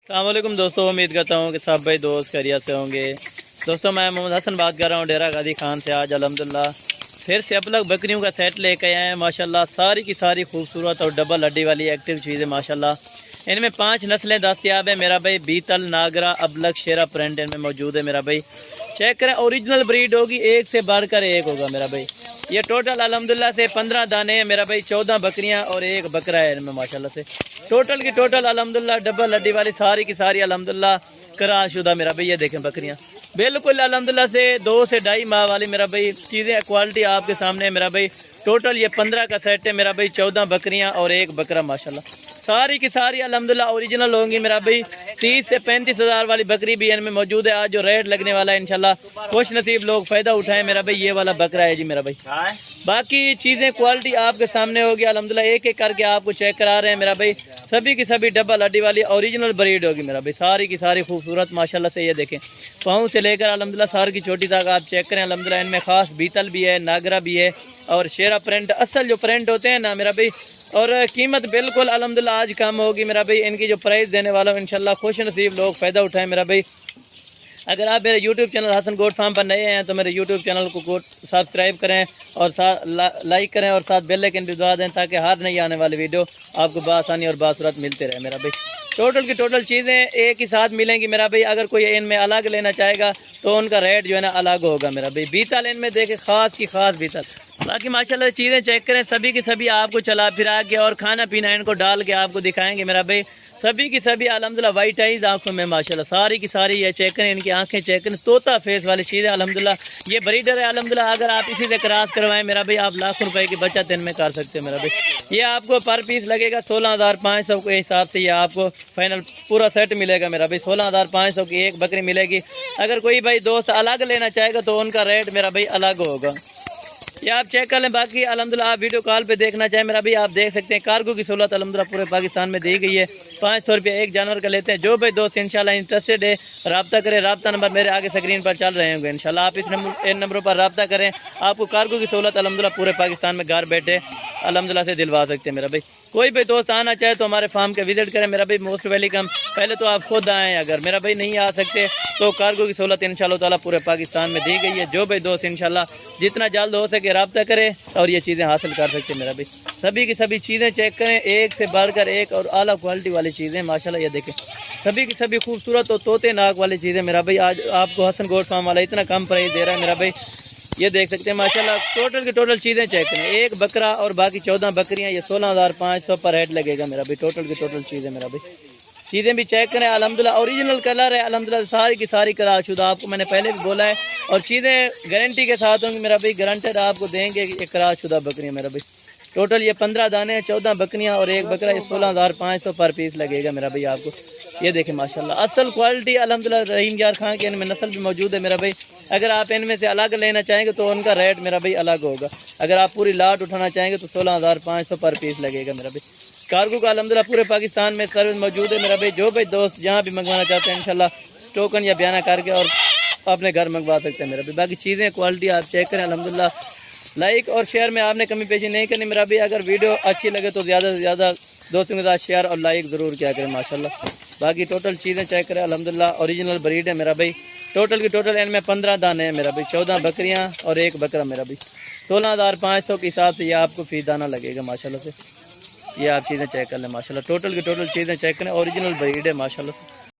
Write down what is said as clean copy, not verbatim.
अस्सलाम वालेकुम दोस्तों, उम्मीद करता हूँ कि सब भाई दोस्त खैरियत से होंगे। दोस्तों मैं मोहम्मद हसन बात कर रहा हूँ डेरा गाजी खान से। आज अल्हम्दुलिल्लाह फिर से अब लग बकरियों का सेट लेके आए हैं। माशाल्लाह सारी की सारी खूबसूरत और डबल हड्डी वाली एक्टिव चीज़ें माशाल्लाह। इनमें 5 नस्लें दस्तियाब है मेरा भाई। बीतल, नागरा, अबलग, शेरा प्रिंट इनमें मौजूद है मेरा भाई। चेक करें, ओरिजिनल ब्रीड होगी, एक से बढ़कर एक होगा मेरा भाई। ये टोटल अल्हम्दुलिल्लाह से 15 दाने हैं मेरा भाई। 14 बकरियां और एक बकरा है इनमें माशाल्लाह से। टोटल की टोटल अल्हम्दुलिल्लाह डबल हड्डी वाली सारी की सारी अल्हम्दुलिल्लाह कराशुदा मेरा भाई। ये देखें बकरियां बिल्कुल अल्हम्दुलिल्लाह से 2 से 2.5 माह वाली मेरा भाई। चीज़ें क्वालिटी आपके सामने है मेरा भाई। टोटल ये 15 का सेट है मेरा भाई। 14 बकरियां और एक बकरा माशाल्लाह। सारी की सारी अल्हम्दुलिल्लाह ओरिजिनल होंगी मेरा भाई। 30 से 35 हज़ार वाली बकरी भी इनमें मौजूद है। आज जो रेट लगने वाला है इंशाल्लाह खुश नसीब लोग फ़ायदा उठाएं मेरा भाई। ये वाला बकरा है जी मेरा भाई। बाकी चीज़ें क्वालिटी आपके सामने होगी अल्हम्दुलिल्लाह। एक एक करके आपको चेक करा रहे हैं मेरा भाई। सभी की सभी डबल हड्डी वाली ओरिजिनल ब्रीड होगी मेरा भाई। सारी की सारी खूबसूरत माशाल्लाह से। ये देखें पाँव से लेकर अल्हम्दुलिल्लाह सार की चोटी तक आप चेक करें अल्हम्दुलिल्लाह। इनमें खास बीतल भी है, नागरा भी है और शेरा प्रिंट असल जो प्रिंट होते हैं ना मेरा भाई। और कीमत बिल्कुल अल्हम्दुलिल्लाह आज कम होगी मेरा भाई। इनकी जो प्राइस देने वाला हूँ इंशाल्लाह खुश नसीब लोग फ़ायदा उठाएं मेरा भाई। अगर आप मेरे YouTube channel Hasan goat farm पर नए हैं तो मेरे यूट्यूब चैनल को सब्सक्राइब करें और लाइक करें और साथ बेल आइकन भी दबा दें ताकि हर नई आने वाली वीडियो आपको बआसानी और बासुरत मिलते रहे मेरा भाई। टोटल की टोटल चीज़ें एक ही साथ मिलेंगी मेरा भाई। अगर कोई इनमें अलग लेना चाहेगा तो उनका रेट जो है ना अलग होगा मेरा भाई। बीतल इनमें देखें खास की खास बीतल। बाकी माशाल्लाह चीज़ें चेक करें, सभी की सभी आपको चला फिरा के और खाना पीना इनको डाल के आपको दिखाएंगे मेरा भाई। सभी की सभी अल्हम्दुलिल्लाह वाइट आइज आंखों में माशाल्लाह। सारी की सारी ये चेक करें, इनकी आंखें चेक करें, तोता फेस वाली चीज़ें अल्हम्दुलिल्लाह। ये ब्रीडर है अल्हम्दुलिल्लाह। अगर आप इसी से क्रॉस करवाएं मेरा भाई आप लाखों रुपए की बचत इनमें कर सकते हैं मेरा भाई। ये आपको पर पीस लगेगा 16,500 के हिसाब से। ये आपको फाइनल पूरा सेट मिलेगा मेरा भाई। 16,500 की एक बकरी मिलेगी। अगर कोई भाई दोस्त अलग लेना चाहेगा तो उनका रेट मेरा भाई अलग होगा। ये आप चेक कर लें। बाकी अल्हम्दुलिल्लाह आप वीडियो कॉल पे देखना चाहें मेरा भाई आप देख सकते हैं। कार्गो की सहूलत अल्हम्दुलिल्लाह पूरे पाकिस्तान में दी गई है। 500 रुपये एक जानवर का लेते हैं। जो भाई दोस्त इंशाल्लाह इंटरेस्टेड है रब्ता करें। रब्ता नंबर मेरे आगे स्क्रीन पर चल रहे होंगे इंशाल्लाह। आप इन नंबरों पर रब्ता करें। आपको कार्गो की सहूलत अल्हम्दुलिल्लाह पूरे पाकिस्तान में घर बैठे अल्हम्दुलिल्लाह से दिलवा सकते हैं मेरा भाई। कोई भी दोस्त आना चाहे तो हमारे फार्म के विजिट करें मेरा भाई। Most welcome. पहले तो आप खुद आएँ, अगर मेरा भाई नहीं आ सकते तो कार्गो की सहूलत इंशाल्लाह ताला पूरे पाकिस्तान में दी गई है। जो भाई दोस्त इंशाल्लाह जितना जल्द हो सके रब्ता करें और ये चीज़ें हासिल कर सकते हैं मेरा भाई। सभी की सभी चीज़ें चेक करें, एक से बढ़कर एक और आला क्वालिटी वाली चीज़ें माशाल्लाह। ये देखें सभी की सभी खूबसूरत और तोते नाक वाली चीज़ें मेरा भाई। आज आपको हसन गोट फार्म वाला इतना कम प्राइस दे रहा है मेरा भाई। ये देख सकते हैं माशाल्लाह। टोटल की टोटल चीज़ें चेक करें, एक बकरा और बाकी 14 बकरियां। ये 16,500 पर हेड लगेगा मेरा भाई। टोटल की टोटल चीज़ें मेरा भाई। चीज़ें भी चेक करें अल्हम्दुलिल्लाह। ओरिजिनल कलर है अल्हम्दुलिल्लाह। सारी की सारी कराशुदा आपको मैंने पहले भी बोला है। और चीज़ें गारंटी के साथ होंगी मेरा भाई। गारंटेड आपको देंगे कि कराशुदा बकरियाँ मेरा भाई। टोटल ये 15 दाने, 14 बकरियाँ और एक बकरा। ये 16,500 पर पीस लगेगा मेरा भाई आपको। ये देखें माशाल्लाह असल क्वालिटी अल्हम्दुलिल्लाह। रहीम यार खान के इनमें नस्ल भी मौजूद है मेरा भाई। अगर आप इनमें से अलग लेना चाहेंगे तो उनका रेट मेरा भाई अलग होगा। अगर आप पूरी लाट उठाना चाहेंगे तो 16,500 पर पीस लगेगा मेरा भाई। कार्गो का अल्हम्दुलिल्लाह पूरे पाकिस्तान में सर्विस मौजूद है मेरा भाई। जो भाई दोस्त जहाँ भी मंगवाना चाहते हैं इंशाल्लाह टोकन या बयाना करके और अपने घर मंगवा सकते हैं मेरा भाई। बाकी चीज़ें क्वालिटी आप चेक करें अल्हम्दुलिल्लाह। लाइक और शेयर में आपने कमी पेशी नहीं करनी मेरा भाई। अगर वीडियो अच्छी लगे तो ज़्यादा से ज़्यादा दोस्तों के साथ शेयर और लाइक ज़रूर किया करें माशाल्लाह। बाकी टोटल चीज़ें चेक करें अल्हम्दुलिल्लाह। ओरिजिनल ब्रीड है मेरा भाई। टोटल की टोटल इनमें 15 दाने हैं मेरा भाई। 14 बकरियां और एक बकरा मेरा भाई। 16,500 के हिसाब से ये आपको फी दाना लगेगा माशाल्लाह से। ये आप चीज़ें चेक कर लें माशाल्लाह। टोटल की टोटल चीज़ें चेक करें, ओरिजिनल ब्रीड है माशाल्लाह से।